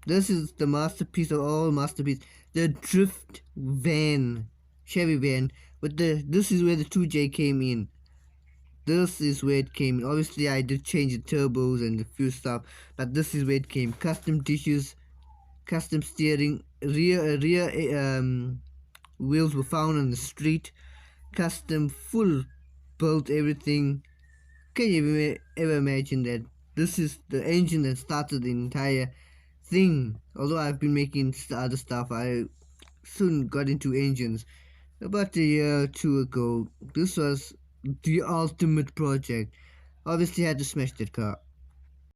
This is the masterpiece of all masterpiece. The drift van, Chevy van. With this is where the 2J came in. This is where it came in. Obviously, I did change the turbos and a few stuff, but this is where it came. Custom dishes, custom steering, rear wheels were found on the street. Custom full built everything. Can you ever imagine that? This is the engine that started the entire thing. Although I've been making other stuff, I soon got into engines. About a year or two ago, this was the ultimate project. Obviously, I had to smash that car.